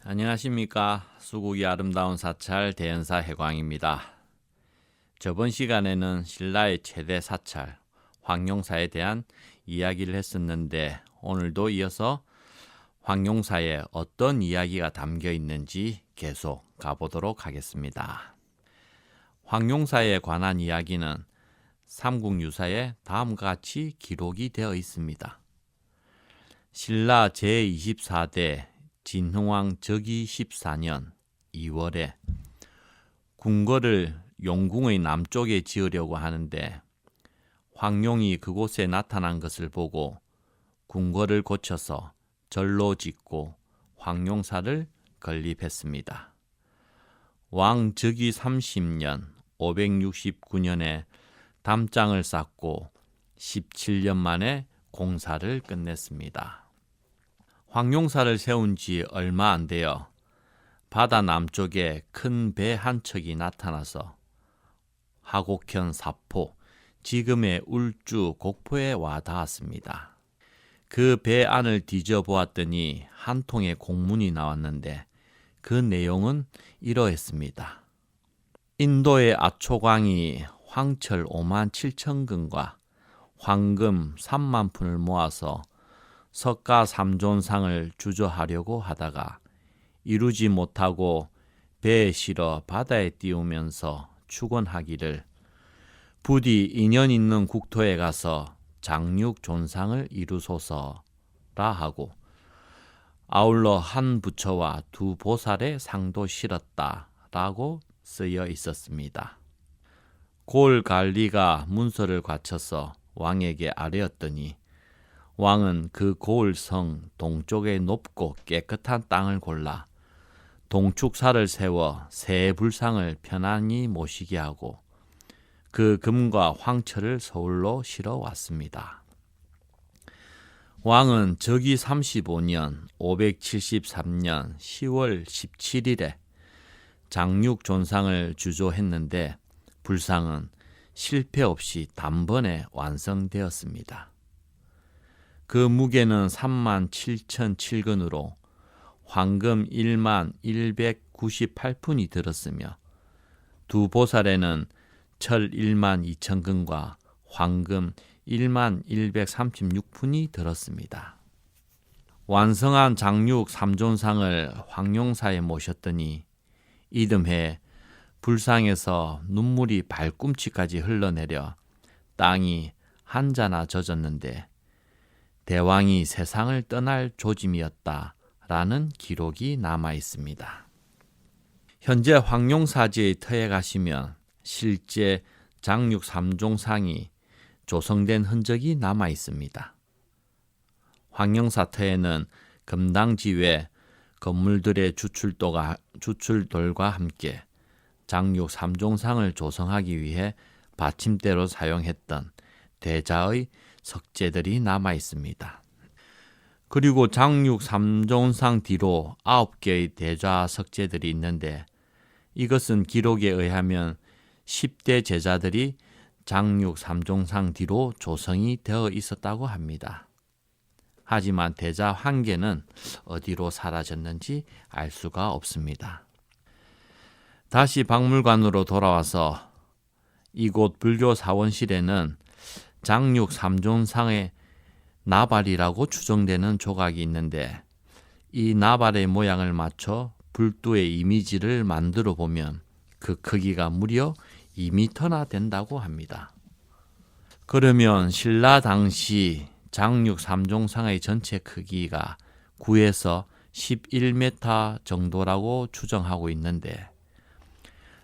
안녕하십니까. 수국이 아름다운 사찰 대연사 해광입니다. 저번 시간에는 신라의 최대 사찰 황룡사에 대한 이야기를 했었는데 오늘도 이어서 황룡사에 어떤 이야기가 담겨 있는지 계속 가보도록 하겠습니다. 황룡사에 관한 이야기는 삼국유사에 다음과 같이 기록이 되어 있습니다. 신라 제24대 진흥왕 즉위 14년 2월에 궁궐을 용궁의 남쪽에 지으려고 하는데 황룡이 그곳에 나타난 것을 보고 궁궐을 고쳐서 절로 짓고 황룡사를 건립했습니다. 왕 즉위 30년 569년에 담장을 쌓고 17년 만에 공사를 끝냈습니다. 황룡사를 세운 지 얼마 안 되어 바다 남쪽에 큰 배 한 척이 나타나서 하곡현 사포, 지금의 울주 곡포에 와 닿았습니다. 그 배 안을 뒤져보았더니 한 통의 공문이 나왔는데 그 내용은 이러했습니다. 인도의 아초광이 황철 5만 7천 근과 황금 3만 푼을 모아서 석가 3존상을 주저하려고 하다가 이루지 못하고 배에 실어 바다에 띄우면서 축원하기를 부디 인연 있는 국토에 가서 장육 존상을 이루소서라 하고 아울러 한 부처와 두 보살의 상도 실었다라고 쓰여 있었습니다. 골 관리가 문서를 갖춰서 왕에게 아뢰었더니 왕은 그 고을성 동쪽에 높고 깨끗한 땅을 골라 동축사를 세워 새 불상을 편안히 모시게 하고 그 금과 황철을 서울로 실어 왔습니다. 왕은 즉위 35년 573년 10월 17일에 장육 존상을 주조했는데 불상은 실패 없이 단번에 완성되었습니다. 그 무게는 3만 7천 7근으로 황금 1만 198푼이 들었으며 두 보살에는 철 1만 2천 근과 황금 1만 136푼이 들었습니다. 완성한 장육 3존상을 황룡사에 모셨더니 이듬해 불상에서 눈물이 발꿈치까지 흘러내려 땅이 한자나 젖었는데 대왕이 세상을 떠날 조짐이었다라는 기록이 남아 있습니다. 현재 황룡사지의 터에 가시면 실제 장육 3종상이 조성된 흔적이 남아 있습니다. 황룡사 터에는 금당지 건물들의 주출돌과 함께 장육 3종상을 조성하기 위해 받침대로 사용했던 대자의 석재들이 남아 있습니다. 그리고 장육 3존상 뒤로 9개의 대좌 석재들이 있는데 이것은 기록에 의하면 10대 제자들이 장육 3존상 뒤로 조성이 되어 있었다고 합니다. 하지만 대자 한 개는 어디로 사라졌는지 알 수가 없습니다. 다시 박물관으로 돌아와서 이곳 불교 사원실에는 장육 3존상의 나발이라고 추정되는 조각이 있는데 이 나발의 모양을 맞춰 불두의 이미지를 만들어 보면 그 크기가 무려 2m나 된다고 합니다. 그러면 신라 당시 장육 3종상의 전체 크기가 9에서 11m 정도라고 추정하고 있는데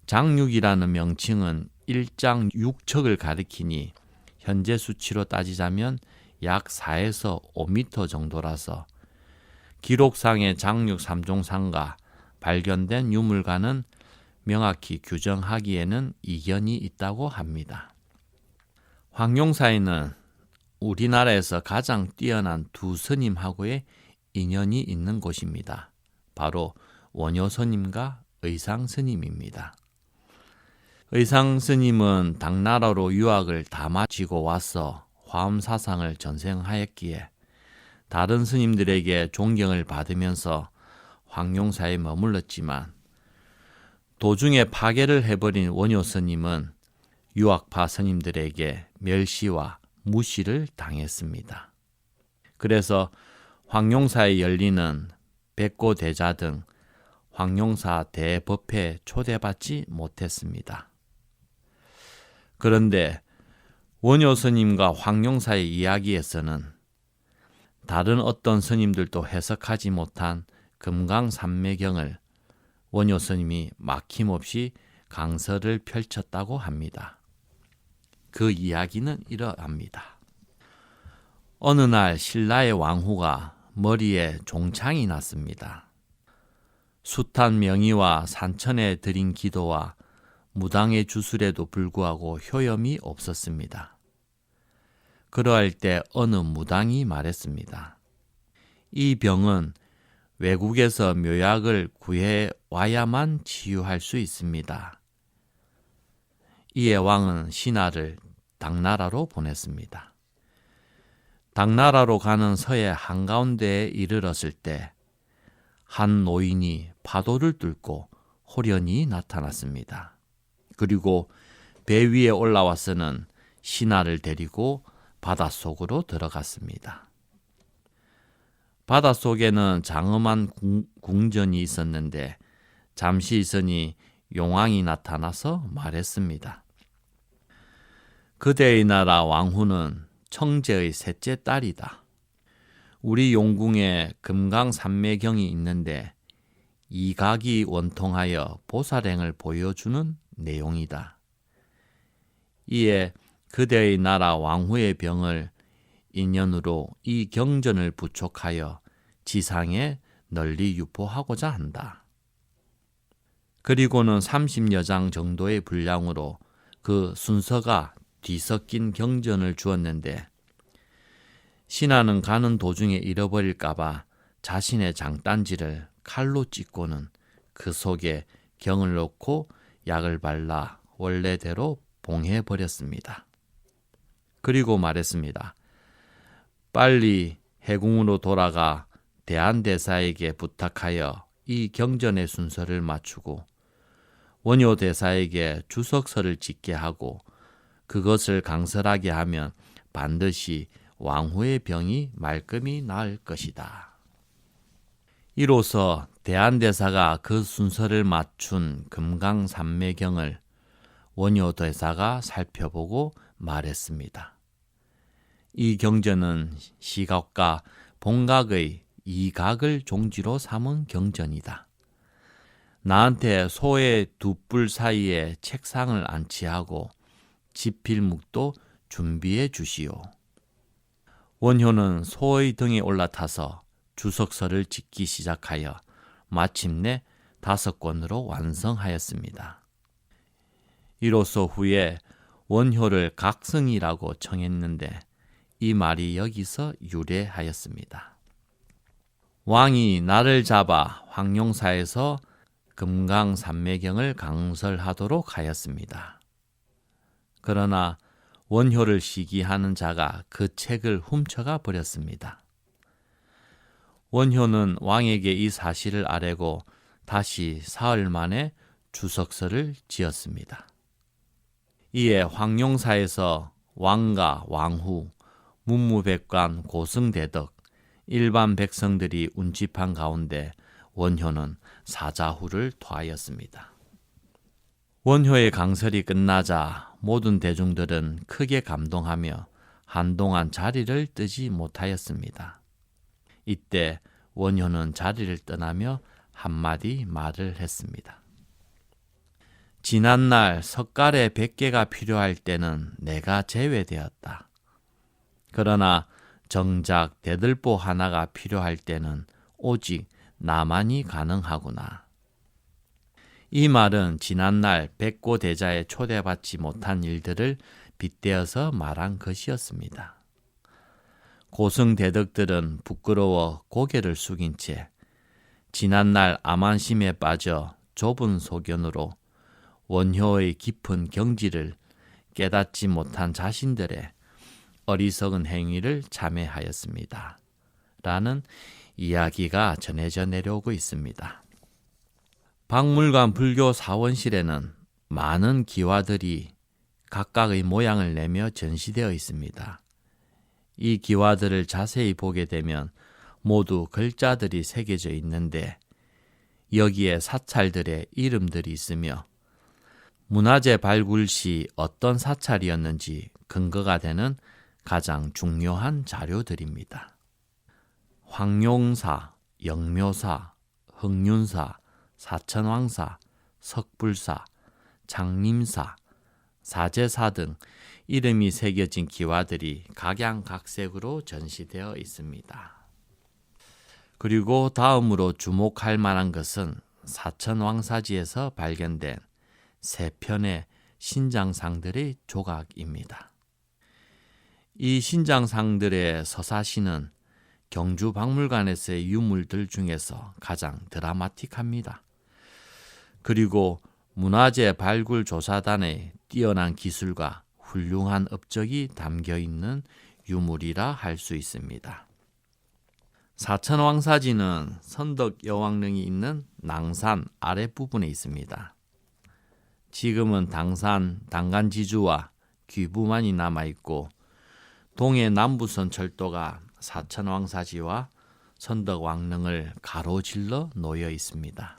장육이라는 명칭은 1장 6척을 가리키니 현재 수치로 따지자면 약 4에서 5m 정도라서 기록상의 장육 3종상과 발견된 유물과는 명확히 규정하기에는 이견이 있다고 합니다. 황룡사에는 우리나라에서 가장 뛰어난 두 스님하고의 인연이 있는 곳입니다. 바로 원효 스님과 의상 스님입니다. 의상 스님은 당나라로 유학을 다 마치고 와서 화엄사상을 전생하였기에 다른 스님들에게 존경을 받으면서 황룡사에 머물렀지만 도중에 파괴를 해버린 원효 스님은 유학파 스님들에게 멸시와 무시를 당했습니다. 그래서 황룡사에 열리는 백고대자 등 황룡사 대법회에 초대받지 못했습니다. 그런데 원효 스님과 황룡사의 이야기에서는 다른 어떤 스님들도 해석하지 못한 금강산매경을 원효 스님이 막힘없이 강설을 펼쳤다고 합니다. 그 이야기는 이러합니다. 어느 날 신라의 왕후가 머리에 종창이 났습니다. 숱한 명의와 산천에 드린 기도와 무당의 주술에도 불구하고 효염이 없었습니다. 그러할 때 어느 무당이 말했습니다. 이 병은 외국에서 묘약을 구해 와야만 치유할 수 있습니다. 이에 왕은 신하를 당나라로 보냈습니다. 당나라로 가는 서해 한가운데에 이르렀을 때 한 노인이 파도를 뚫고 호련히 나타났습니다. 그리고 배 위에 올라와서는 신하를 데리고 바닷속으로 들어갔습니다. 바닷속에는 장엄한 궁전이 있었는데 잠시 있으니 용왕이 나타나서 말했습니다. 그대의 나라 왕후는 청제의 셋째 딸이다. 우리 용궁에 금강산매경이 있는데 이각이 원통하여 보살행을 보여주는 내용이다. 이에 그대의 나라 왕후의 병을 인연으로 이 경전을 부촉하여 지상에 널리 유포하고자 한다. 그리고는 30여 장 정도의 분량으로 그 순서가 뒤섞인 경전을 주었는데 신하는 가는 도중에 잃어버릴까봐 자신의 장단지를 칼로 찢고는 그 속에 경을 넣고 약을 발라 원래대로 봉해버렸습니다. 그리고 말했습니다. 빨리 해궁으로 돌아가 대한대사에게 부탁하여 이 경전의 순서를 맞추고 원효대사에게 주석서를 짓게 하고 그것을 강설하게 하면 반드시 왕후의 병이 말끔히 나을 것이다. 이로써 대한대사가 그 순서를 맞춘 금강산매경을 원효대사가 살펴보고 말했습니다. 이 경전은 시각과 봉각의 이각을 종지로 삼은 경전이다. 나한테 소의 두 뿔 사이에 책상을 안치하고 지필묵도 준비해 주시오. 원효는 소의 등에 올라타서 주석서를 짓기 시작하여 마침내 5권으로 완성하였습니다. 이로써 후에 원효를 각성이라고 청했는데 이 말이 여기서 유래하였습니다. 왕이 나를 잡아 황룡사에서 금강산매경을 강설하도록 하였습니다. 그러나 원효를 시기하는 자가 그 책을 훔쳐가 버렸습니다. 원효는 왕에게 이 사실을 아뢰고 다시 사흘 만에 주석서를 지었습니다. 이에 황룡사에서 왕과 왕후, 문무백관, 고승대덕, 일반 백성들이 운집한 가운데 원효는 사자후를 토하였습니다. 원효의 강설이 끝나자 모든 대중들은 크게 감동하며 한동안 자리를 뜨지 못하였습니다. 이때 원효는 자리를 떠나며 한마디 말을 했습니다. 지난날 석갈에 100개가 필요할 때는 내가 제외되었다. 그러나 정작 대들보 하나가 필요할 때는 오직 나만이 가능하구나. 이 말은 지난날 백고대자에 초대받지 못한 일들을 빗대어서 말한 것이었습니다. 고승대덕들은 부끄러워 고개를 숙인 채 지난날 암안심에 빠져 좁은 소견으로 원효의 깊은 경지를 깨닫지 못한 자신들의 어리석은 행위를 참회하였습니다. 라는 이야기가 전해져 내려오고 있습니다. 박물관 불교 사원실에는 많은 기와들이 각각의 모양을 내며 전시되어 있습니다. 이 기와들을 자세히 보게 되면 모두 글자들이 새겨져 있는데 여기에 사찰들의 이름들이 있으며 문화재 발굴 시 어떤 사찰이었는지 근거가 되는 가장 중요한 자료들입니다. 황룡사, 영묘사, 흥륜사, 사천왕사, 석불사, 장림사, 사제사 등 이름이 새겨진 기와들이 각양각색으로 전시되어 있습니다. 그리고 다음으로 주목할 만한 것은 사천왕사지에서 발견된 3편의 신장상들의 조각입니다. 이 신장상들의 서사시는 경주박물관에서의 유물들 중에서 가장 드라마틱합니다. 그리고 문화재 발굴조사단의 뛰어난 기술과 훌륭한 업적이 담겨있는 유물이라 할 수 있습니다. 사천왕사지는 선덕여왕릉이 있는 낭산 아랫부분에 있습니다. 지금은 당산, 당간지주와 귀부만이 남아있고 동해 남부선 철도가 사천왕사지와 선덕왕릉을 가로질러 놓여 있습니다.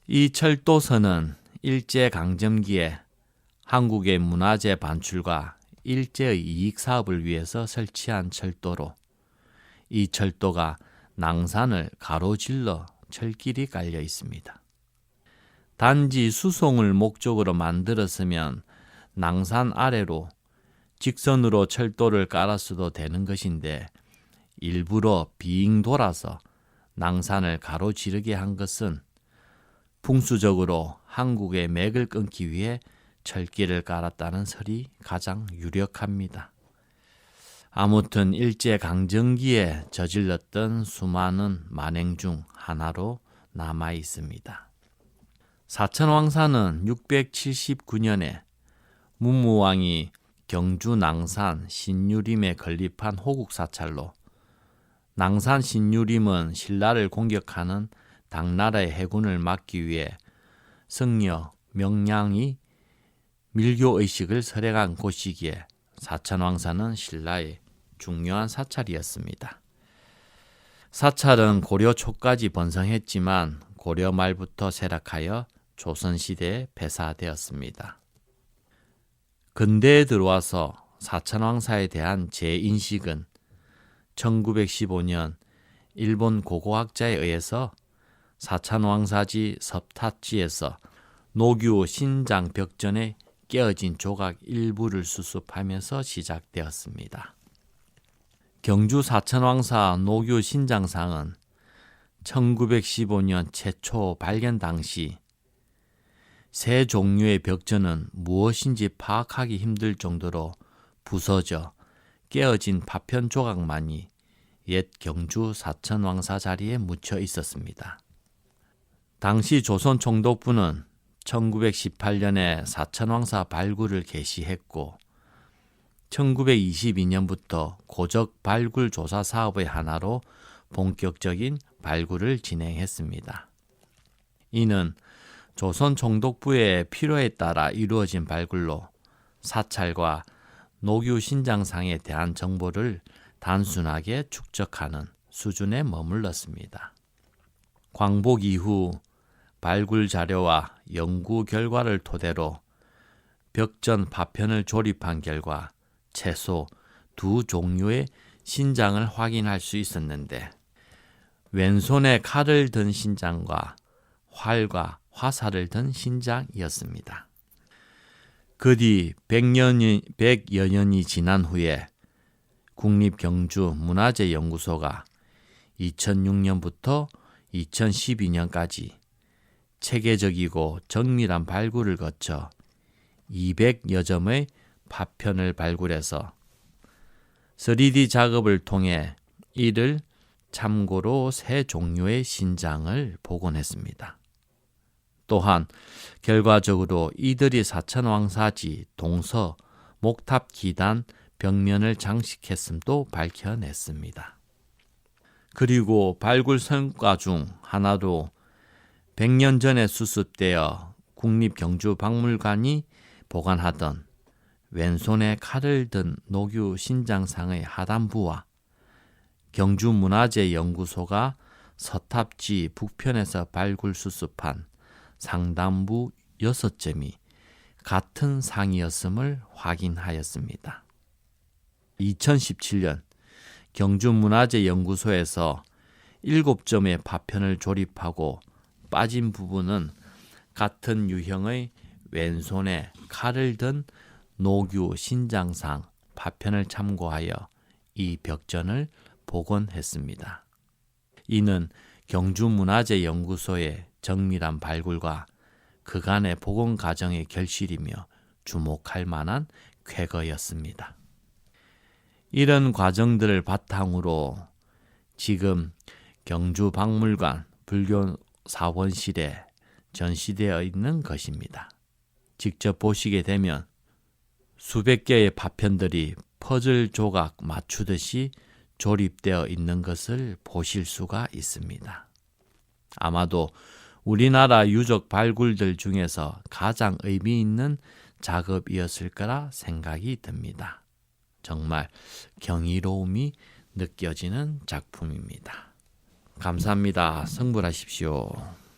이 철도선은 일제강점기에 한국의 문화재 반출과 일제의 이익 사업을 위해서 설치한 철도로 이 철도가 낭산을 가로질러 철길이 깔려 있습니다. 단지 수송을 목적으로 만들었으면 낭산 아래로 직선으로 철도를 깔았어도 되는 것인데 일부러 빙 돌아서 낭산을 가로지르게 한 것은 풍수적으로 한국의 맥을 끊기 위해 철길을 깔았다는 설이 가장 유력합니다. 아무튼 일제강점기에 저질렀던 수많은 만행 중 하나로 남아 있습니다. 사천왕사는 679년에 문무왕이 경주 낭산 신유림에 건립한 호국사찰로 낭산 신유림은 신라를 공격하는 당나라의 해군을 막기 위해 승려, 명량이 밀교의식을 설해간 곳이기에 사천왕사는 신라의 중요한 사찰이었습니다. 사찰은 고려 초까지 번성했지만 고려 말부터 쇠락하여 조선시대에 폐사되었습니다. 근대에 들어와서 사천왕사에 대한 재인식은 1915년 일본 고고학자에 의해서 사천왕사지 섭탑지에서 노규 신장 벽전에 깨어진 조각 일부를 수습하면서 시작되었습니다. 경주 사천왕사 노규 신장상은 1915년 최초 발견 당시 세 종류의 벽전은 무엇인지 파악하기 힘들 정도로 부서져 깨어진 파편 조각만이 옛 경주 사천왕사 자리에 묻혀 있었습니다. 당시 조선 총독부는 1918년에 사천왕사 발굴을 개시했고 1922년부터 고적 발굴 조사 사업의 하나로 본격적인 발굴을 진행했습니다. 이는 조선 총독부의 필요에 따라 이루어진 발굴로 사찰과 노규 신장상에 대한 정보를 단순하게 축적하는 수준에 머물렀습니다. 광복 이후 발굴 자료와 연구 결과를 토대로 벽전 파편을 조립한 결과 최소 2 종류의 신장을 확인할 수 있었는데 왼손에 칼을 든 신장과 활과 화살을 든 신장이었습니다. 그 뒤 100여 년이 지난 후에 국립경주문화재연구소가 2006년부터 2012년까지 체계적이고 정밀한 발굴을 거쳐 200여 점의 파편을 발굴해서 3D 작업을 통해 이를 참고로 3 종류의 신장을 복원했습니다. 또한 결과적으로 이들이 사천왕사지, 동서, 목탑 기단 벽면을 장식했음도 밝혀냈습니다. 그리고 발굴 성과 중 하나로 100년 전에 수습되어 국립경주박물관이 보관하던 왼손에 칼을 든 노규 신장상의 하단부와 경주문화재연구소가 서탑지 북편에서 발굴 수습한 상단부 6점이 같은 상이었음을 확인하였습니다. 2017년 경주문화재연구소에서 7점의 파편을 조립하고 빠진 부분은 같은 유형의 왼손에 칼을 든 노규 신장상 파편을 참고하여 이 벽전을 복원했습니다. 이는 경주문화재연구소의 정밀한 발굴과 그간의 복원 과정의 결실이며 주목할 만한 쾌거였습니다. 이런 과정들을 바탕으로 지금 경주박물관 불교사원실에 전시되어 있는 것입니다. 직접 보시게 되면 수백 개의 파편들이 퍼즐 조각 맞추듯이 조립되어 있는 것을 보실 수가 있습니다. 아마도 우리나라 유적 발굴들 중에서 가장 의미 있는 작업이었을 거라 생각이 듭니다. 정말 경이로움이 느껴지는 작품입니다. 감사합니다. 성불하십시오.